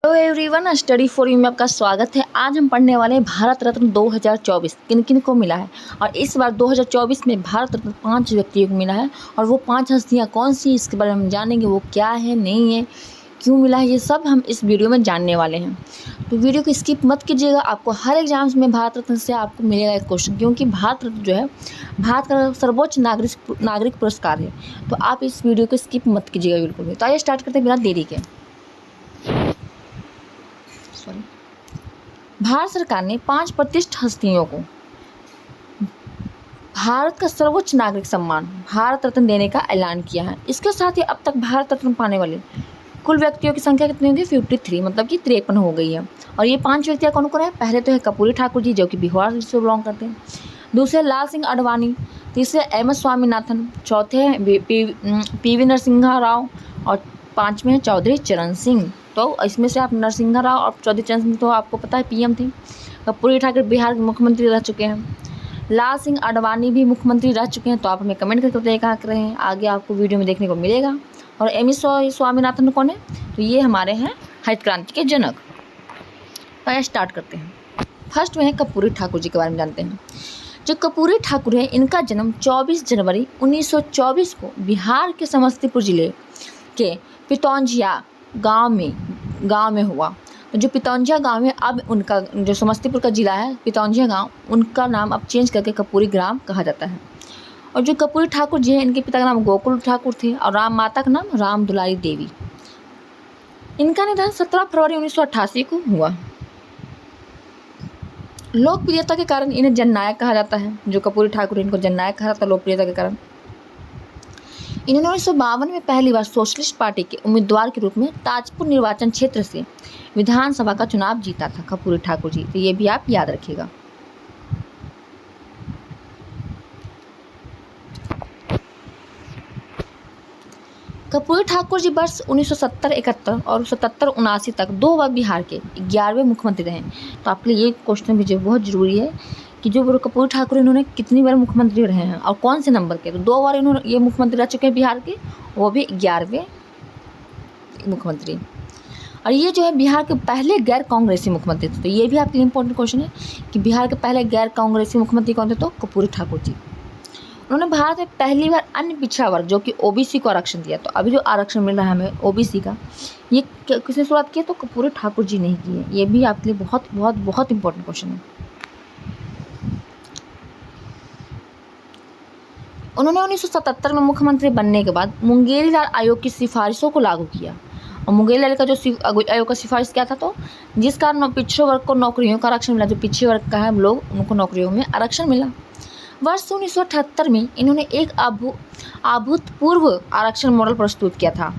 Hello everyone, study for you में आपका स्वागत है। आज हम पढ़ने वाले हैं भारत रत्न 2024 किन किन को मिला है। और इस बार 2024 में भारत रत्न 5 व्यक्तियों को मिला है। और वो 5 हस्तियाँ कौन सी, इसके बारे में हम जानेंगे। वो क्या है, नहीं है, क्यों मिला है, ये सब हम इस वीडियो में जानने वाले हैं। तो वीडियो को स्किप मत कीजिएगा। आपको हर एग्जाम्स में भारत रत्न से आपको मिलेगा एक क्वेश्चन, क्योंकि भारत रत्न जो है भारत का सर्वोच्च नागरिक पुरस्कार है। तो आप इस वीडियो को स्किप मत कीजिएगा बिल्कुल भी। तो आइए स्टार्ट करते हैं बिना देरी के। भारत सरकार ने 5 प्रतिष्ठित हस्तियों को भारत का सर्वोच्च नागरिक सम्मान भारत रत्न देने का ऐलान किया है। इसके साथ ही अब तक भारत रत्न पाने वाले कुल व्यक्तियों की संख्या कितनी होगी? 53, मतलब कि 53 हो गई है। और ये 5 व्यक्ति कौन कौन है? पहले तो है कर्पूरी ठाकुर जी, जो कि बिहार से बिलोंग करते हैं। दूसरे लाल सिंह आडवाणी, तीसरे एम एस स्वामीनाथन, चौथे हैं पीवी नरसिम्हा राव और 5वें हैं चौधरी चरण सिंह। तो इसमें से आप नरसिम्हा राव और चौधरी चरण सिंह तो आपको पता है पीएम थे। कर्पूरी ठाकुर बिहार के मुख्यमंत्री रह चुके हैं। लाल सिंह आडवाणी भी मुख्यमंत्री रह चुके हैं। तो आप हमें कमेंट करके बताइए कहाँ कर रहे हैं, आगे आपको वीडियो में देखने को मिलेगा। और एम एस स्वामीनाथन कौन है? तो ये हमारे हैं हरित क्रांति के जनक। तो स्टार्ट करते हैं। फर्स्ट में है कर्पूरी ठाकुर जी के बारे में जानते हैं। जो कर्पूरी ठाकुर है, इनका जन्म 24 जनवरी 1924 को बिहार के समस्तीपुर जिले के पितौंजिया गांव में हुआ। तो जो पितौंजिया गांव है, अब उनका जो समस्तीपुर का जिला है पितौंजिया गांव, उनका नाम अब चेंज करके कर्पूरी ग्राम कहा जाता है। और जो कर्पूरी ठाकुर जी हैं, इनके पिता का नाम गोकुल ठाकुर थे और राम माता का नाम राम दुलारी देवी। इनका निधन 17 फरवरी 1988 को हुआ। लोकप्रियता के कारण इन्हें जननायक कहा जाता है। जो कर्पूरी ठाकुर इनको जननायक कहा जाता है लोकप्रियता के कारण। इन्होंने 1952 में पहली बार सोशलिस्ट पार्टी के उम्मीदवार के रूप में ताजपुर निर्वाचन क्षेत्र से विधानसभा का चुनाव जीता था कर्पूरी ठाकुर जी। तो ये भी आप याद रखिएगा। कर्पूरी ठाकुर जी वर्ष 1970-71 और 77-79 तक 2 बार बिहार के 11वें मुख्यमंत्री रहे। तो आपके लिए ये क्वेश्चन भी जो बहुत जरूरी है कि जो कर्पूरी ठाकुर इन्होंने कितनी बार मुख्यमंत्री रहे हैं और कौन से नंबर के। तो 2 बार इन्होंने ये मुख्यमंत्री रह चुके हैं बिहार के, वो भी 11वें मुख्यमंत्री। और ये जो है बिहार के पहले गैर कांग्रेसी मुख्यमंत्री थे। तो ये भी आपके लिए इंपॉर्टेंट क्वेश्चन है कि बिहार के पहले गैर कांग्रेसी मुख्यमंत्री कौन थे? तो कर्पूरी ठाकुर जी। उन्होंने भारत में पहली बार अन्य पिछड़ा वर्ग जो कि ओबीसी को आरक्षण दिया। तो अभी जो आरक्षण मिल रहा है हमें ओबीसी का, ये किसने शुरुआत की? तो कर्पूरी ठाकुर जी ने की है। ये भी आपके लिए बहुत बहुत बहुत इंपॉर्टेंट क्वेश्चन है। उन्होंने 1977 में मुख्यमंत्री बनने के बाद मुंगेरी लाल आयोग की सिफारिशों को लागू किया। और मुंगेरी लाल का जो आयोग का सिफारिश क्या था? तो जिस कारण पिछड़े वर्ग को नौकरियों का आरक्षण मिला। जो पिछड़े वर्ग का है लोग, उनको नौकरियों में आरक्षण मिला। वर्ष 1978 में इन्होंने एक अभूतपूर्व आरक्षण मॉडल प्रस्तुत किया था।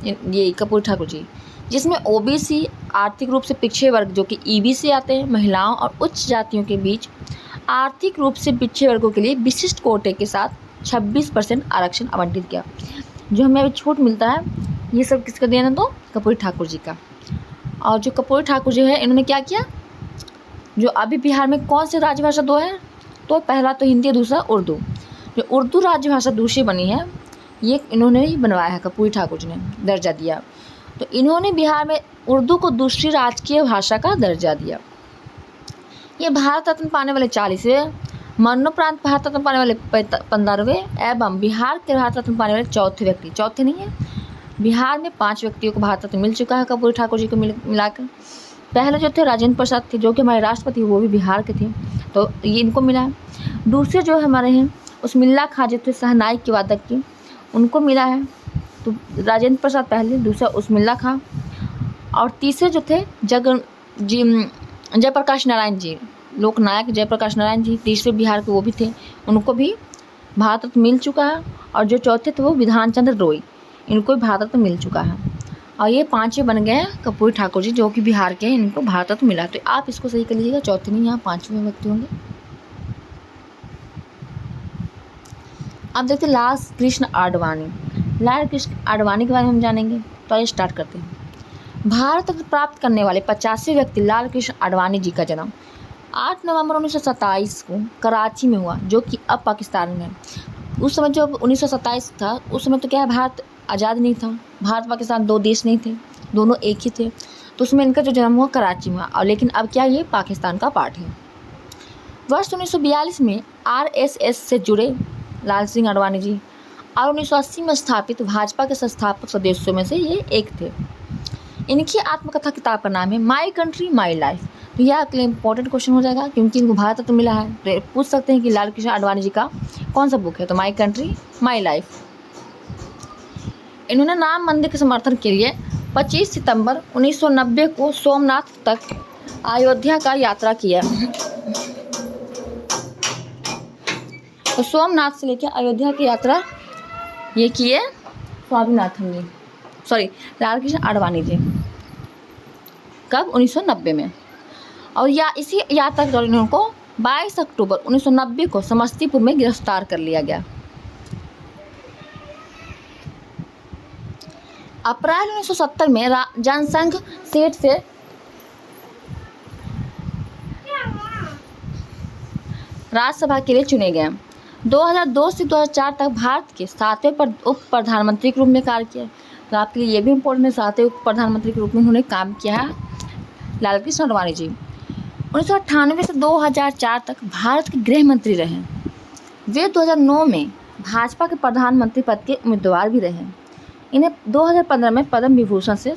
ये कर्पूरी ठाकुर जी, जिसमें ओबीसी, आर्थिक रूप से पिछड़े वर्ग जो कि ईबीसी आते हैं, महिलाओं और उच्च जातियों के बीच आर्थिक रूप से पिछड़े वर्गों के लिए विशिष्ट कोटे के साथ 26% आरक्षण आवंटित किया। जो हमें अभी छूट मिलता है, ये सब किसका देन है? तो कर्पूरी ठाकुर जी का। और जो कर्पूरी ठाकुर जी है, इन्होंने क्या किया? जो अभी बिहार में कौन से राजभाषा 2 है? तो पहला तो हिंदी, दूसरा उर्दू। जो उर्दू राजभाषा दूसरी बनी है, ये इन्होंने ही बनवाया है, कर्पूरी ठाकुर जी ने दर्जा दिया। तो इन्होंने बिहार में उर्दू को दूसरी राजकीय भाषा का दर्जा दिया। ये भारत रत्न पाने वाले 40वें, मरणोपरांत भारत रत्न पाने वाले 15वें एवं बिहार के भारत रत्न पाने वाले 4थे व्यक्ति। चौथे नहीं है, बिहार में 5 व्यक्तियों को भारत रत्न मिल चुका है कर्पूरी ठाकुर जी को मिलाकर। पहले जो थे राजेंद्र प्रसाद थे, जो कि हमारे राष्ट्रपति, वो भी बिहार के थे। तो ये इनको मिला है। दूसरे जो हमारे हैं उस्मिल्ला खां, जो थे शहनाई के वादक के, उनको मिला है। तो राजेंद्र प्रसाद पहले, दूसरा उस्मिल्ला खां। और तीसरे जो थे जयप्रकाश नारायण जी, लोकनायक जयप्रकाश नारायण जी, तीसरे बिहार के वो भी थे, उनको भी भारत रत्न मिल चुका है। और जो चौथे थे वो विधान चंद्र रॉय, इनको भी भारत रत्न मिल चुका है। और ये 5वें बन गए हैं कर्पूरी ठाकुर जी, जो कि बिहार के हैं, इनको भारत रत्न मिला। तो आप इसको सही कर लीजिएगा, चौथे नहीं, यहाँ 5वें व्यक्ति होंगे। अब देखते हैं लाल कृष्ण आडवाणी। लाल कृष्ण आडवाणी के बारे में हम जानेंगे। तो आइए स्टार्ट करते हैं। भारत रत्न प्राप्त करने वाले 50वें व्यक्ति लाल कृष्ण आडवाणी जी का जन्म 8 नवंबर 1927 को कराची में हुआ, जो कि अब पाकिस्तान में है। उस समय जब 1927 था, उस समय तो क्या है, भारत आज़ाद नहीं था, भारत पाकिस्तान 2 देश नहीं थे। दोनों एक ही थे। तो उसमें इनका जो जन्म हुआ कराची में, और लेकिन अब क्या ये पाकिस्तान का पार्ट है। वर्ष 1942 में आरएसएस से जुड़े लाल सिंह आडवाणी जी, और 1980 में स्थापित भाजपा के संस्थापक सदस्यों में से ये एक थे। इनकी आत्मकथा किताब का नाम है माई कंट्री माई लाइफ। तो यह आपके लिए इंपॉर्टेंट क्वेश्चन हो जाएगा, क्योंकि इनको भारत रत्न मिला है, तो पूछ सकते हैं कि लाल कृष्ण आडवाणी जी का कौन सा बुक है। तो माई कंट्री माई लाइफ। इन्होंने राम मंदिर के समर्थन के लिए 25 सितंबर 1990 को सोमनाथ तक अयोध्या का यात्रा किया। तो सोमनाथ से लेकर अयोध्या की यात्रा ये किए स्वामीनाथन जी, सॉरी लाल कृष्ण आडवाणी जी। कब? 1990 में। और या इसी यात्रा के दौरान उनको 22 अक्टूबर 1990 को समस्तीपुर में गिरफ्तार कर लिया गया। अप्रैल 1970 में जनसंघ सीट से राज्यसभा के लिए चुने गए। 2002 से 2004 तक भारत के 7वें उप प्रधानमंत्री के रूप में कार्य किया। तो आपके लिए ये भी इम्पोर्टेंट है, 7वें उप प्रधानमंत्री के रूप में उन्होंने काम किया है लाल कृष्ण आडवाणी जी। 1998 से 2004 तक भारत के गृह मंत्री रहे। वे 2009 में भाजपा के प्रधानमंत्री पद के उम्मीदवार भी रहे। इन्हें 2015 में पद्म विभूषण से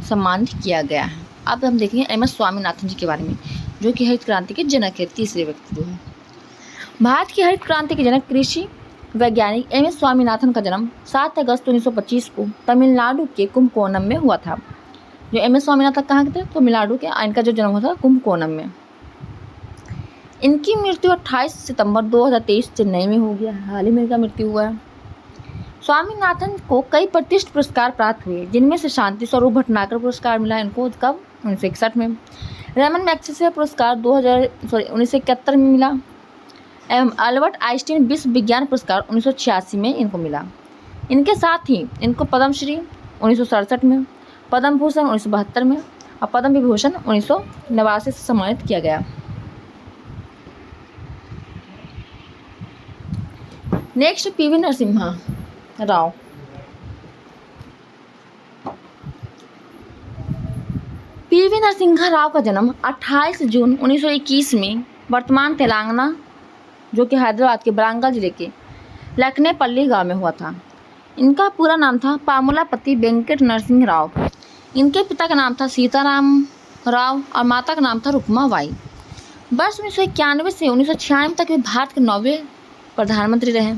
सम्मानित किया गया है। अब हम देखेंगे एम.एस. स्वामीनाथन जी के बारे में, जो कि हरित क्रांति के जनक है, तीसरे व्यक्ति जो है। भारत की हरित क्रांति के जनक कृषि वैज्ञानिक एम.एस. स्वामीनाथन का जन्म 7 अगस्त 1925 को तमिलनाडु के कुंभकोणम में हुआ था। जो एम.एस. स्वामीनाथन कहाँ के थे? तमिलनाडु के। इनका जो जन्म हुआ था कुंभकोणम में। इनकी मृत्यु 28 सितंबर 2023 चेन्नई में हो गया। हाल ही में इनका मृत्यु हुआ है। स्वामीनाथन को कई प्रतिष्ठित पुरस्कार प्राप्त हुए, जिनमें से शांति स्वरूप भटनागर पुरस्कार मिला इनको कब? 1961 में। रेमन मैग्सेसे पुरस्कार 1971 में मिला एवं अल्बर्ट आइंस्टीन विश्व विज्ञान पुरस्कार 1986 में इनको मिला। इनके साथ ही इनको पद्मश्री 1967 में, पद्म भूषण 1972 में और पद्म विभूषण 1989 से सम्मानित किया गया। Next PV Narasimha Rao. PV Narasimha Rao का जन्म 28 जून 1921 में वर्तमान तेलंगाना, जो कि हैदराबाद के वरंगल जिले के लखनेपल्ली गांव में हुआ था। इनका पूरा नाम था पामुलापति वेंकट नरसिंह राव। इनके पिता का नाम था सीताराम राव और माता का नाम था रुक्मा बाई। वर्ष 1991 से 1996 तक वे भारत के 9वें प्रधानमंत्री रहे।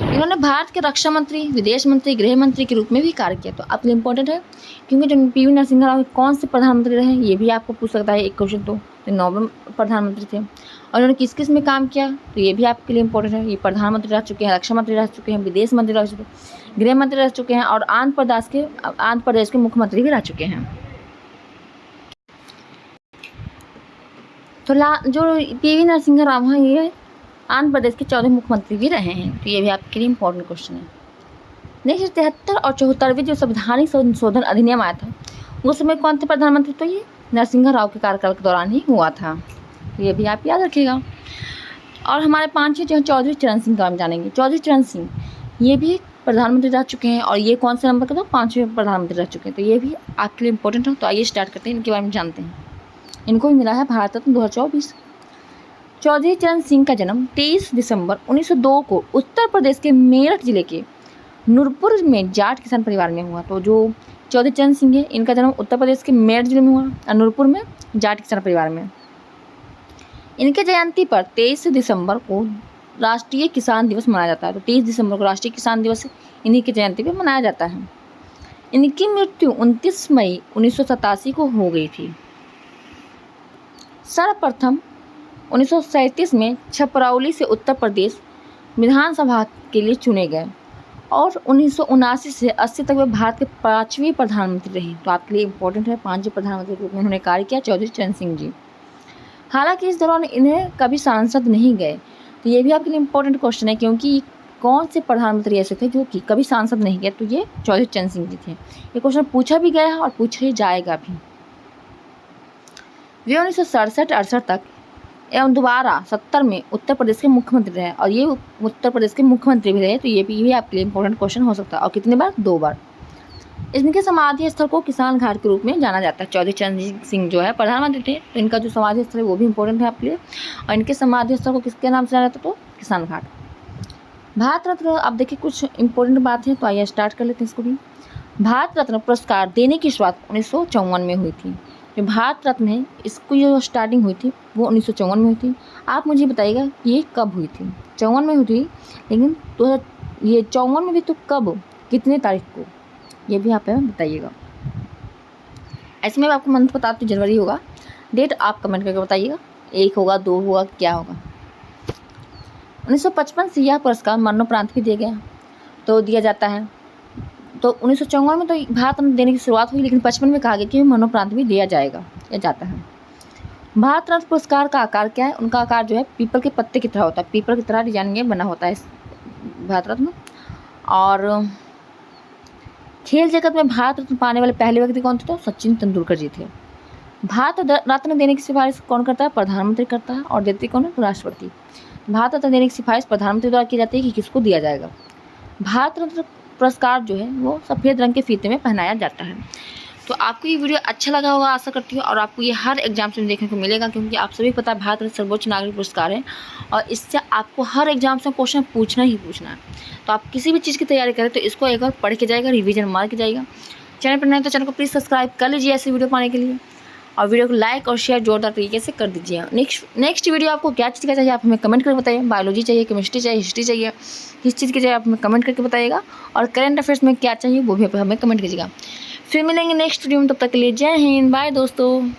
इन्होंने भारत के रक्षा मंत्री, विदेश मंत्री, गृह मंत्री के रूप में भी कार्य किया। तो आपके लिए इम्पोर्टेंट है, क्योंकि जो पीवी नरसिम्हा राव कौन से प्रधानमंत्री रहे ये भी आपको पूछ सकता है एक क्वेश्चन। तो 9वें प्रधानमंत्री थे। और उन्होंने किस किस में काम किया तो ये भी आपके लिए इम्पोर्टेंट है। ये प्रधानमंत्री रह चुके हैं, रक्षा मंत्री रह चुके हैं, विदेश मंत्री रह चुके हैं, गृह मंत्री रह चुके हैं और आंध्र प्रदेश के मुख्यमंत्री भी रह चुके हैं। तो जो पीवी नरसिम्हा राव हैं ये आंध्र प्रदेश के 14वें मुख्यमंत्री भी रहे हैं। तो ये भी आपके लिए इम्पोर्टेंट क्वेश्चन है। नेक्स्ट 73 और 74वें जो संवैधानिक संशोधन अधिनियम आया था उस समय कौन थे प्रधानमंत्री? तो ये नरसिम्हा राव के कार्यकाल के दौरान ही हुआ था। तो ये भी आप याद रखिएगा। और हमारे 5वें जो चौधरी चरण सिंह के बारे में जानेंगे। चौधरी चरण सिंह ये भी प्रधानमंत्री रह चुके हैं और ये कौन से नंबर का? तो 5वें प्रधानमंत्री रह चुके हैं। तो ये भी आपके लिए इम्पोर्टेंट है। तो आइए स्टार्ट करते हैं, इनके बारे में जानते हैं। इनको भी मिला है भारत रत्न 2024। चौधरी चरण सिंह का जन्म 23 दिसंबर 1902 को उत्तर प्रदेश के मेरठ जिले के नूरपुर में जाट किसान परिवार में हुआ। तो जो चौधरी चरण सिंह है इनका जन्म उत्तर प्रदेश के मेरठ जिले में हुआ और नूरपुर में जाट किसान परिवार में। इनके जयंती पर 23 दिसंबर को राष्ट्रीय किसान दिवस मनाया जाता है। तो 30 दिसंबर को राष्ट्रीय किसान दिवस इन्हीं की जयंती पर मनाया जाता है। इनकी मृत्यु 29 मई 1987 को हो गई थी। सर्वप्रथम 1937 में छपरौली से उत्तर प्रदेश विधानसभा के लिए चुने गए और 1979 से 80 तक वे भारत के 5वें प्रधानमंत्री रहे। तो आपके लिए इम्पोर्टेंट है, 5वें प्रधानमंत्री के रूप में उन्होंने कार्य किया चौधरी चरण सिंह जी। हालांकि इस दौरान इन्हें कभी सांसद नहीं गए। तो ये भी आपके लिए इम्पोर्टेंट क्वेश्चन है, क्योंकि कौन से प्रधानमंत्री ऐसे थे जो कि कभी सांसद नहीं गए? तो ये चौधरी चरण सिंह जी थे। ये क्वेश्चन पूछा भी गया है और पूछा ही जाएगा भी। वे 1967-68 तक एवं दोबारा 70 में उत्तर प्रदेश के मुख्यमंत्री रहे और ये उत्तर प्रदेश के मुख्यमंत्री भी रहे। तो ये भी आपके लिए इम्पोर्टेंट क्वेश्चन हो सकता है। और कितनी बार? 2 बार। इनके समाधि स्थल को किसान घाट के रूप में जाना जाता है। चौधरी चरण सिंह जो है प्रधानमंत्री थे, तो इनका जो समाधि स्थल है वो भी इंपॉर्टेंट है आपके लिए। और इनके समाधि स्थल को किसके नाम से जाना जाता है? तो किसान घाट। भारत रत्न, अब देखिए कुछ इंपॉर्टेंट बात है, तो आइए स्टार्ट कर लेते हैं इसको भी। भारत रत्न पुरस्कार देने की शुरुआत 1954 में हुई थी। जो भारत रत्न है इसको जो स्टार्टिंग हुई थी वो 1954 में हुई थी। आप मुझे बताइएगा ये कब हुई थी? 54 में हुई थी, लेकिन ये 54 में भी तो कब, कितने तारीख को, ये भी आप बताइएगा। ऐसे में आपको मंथ बता तो जनवरी होगा, डेट आप कमेंट करके बताइएगा, 1 होगा 2 होगा क्या होगा। 1955 से यह पुरस्कार मरणोपरांत भी दिया गया, तो दिया जाता है। तो 1954 में तो भारत रत्न देने की शुरुआत हुई, लेकिन 55 में कहा गया कि मरणोपरांत भी दिया जाएगा या जाता है। भारत रत्न पुरस्कार का आकार क्या है? उनका आकार जो है पीपल के पत्ते की तरह होता है, पीपल की तरह डिजाइन में बना होता है इस भारत रत्न। और खेल जगत में भारत रत्न पाने वाले पहले व्यक्ति कौन थे? तो सचिन तेंदुलकर जी थे। भारत रत्न देने की सिफारिश कौन करता है? प्रधानमंत्री करता है। और देते कौन है? राष्ट्रपति। भारत रत्न देने की सिफारिश प्रधानमंत्री द्वारा की जाती है कि किसको दिया जाएगा। भारत रत्न पुरस्कार जो है वो सफ़ेद रंग के फीते में पहनाया जाता है। तो आपको ये वीडियो अच्छा लगा होगा आशा करती हूँ, और आपको ये हर एग्जाम में देखने को मिलेगा, क्योंकि आप सभी पता है भारत रत्न सर्वोच्च नागरिक पुरस्कार है, और इससे आपको हर एग्जाम से क्वेश्चन पूछना ही पूछना है। तो आप किसी भी चीज़ की तैयारी करें तो इसको एक बार पढ़ के जाएगा, रिवीजन मार के जाएगा। चैनल पर नहीं तो चैनल को प्लीज़ सब्सक्राइब कर लीजिए ऐसी वीडियो पाने के लिए, और वीडियो को लाइक और शेयर जोरदार तरीके से कर दीजिए। नेक्स्ट वीडियो आपको क्या चीज़ का चाहिए आप हमें कमेंट करके बताइए। बायोलॉजी चाहिए, केमिस्ट्री चाहिए, हिस्ट्री चाहिए, किस चीज़ की चाहिए आप हमें कमेंट करके बताइएगा। और करंट अफेयर्स में क्या चाहिए वो भी हमें कमेंट कीजिएगा। फिर मिलेंगे नेक्स्ट वीडियो में, तब तक के लिए जय हिंद, बाय दोस्तों।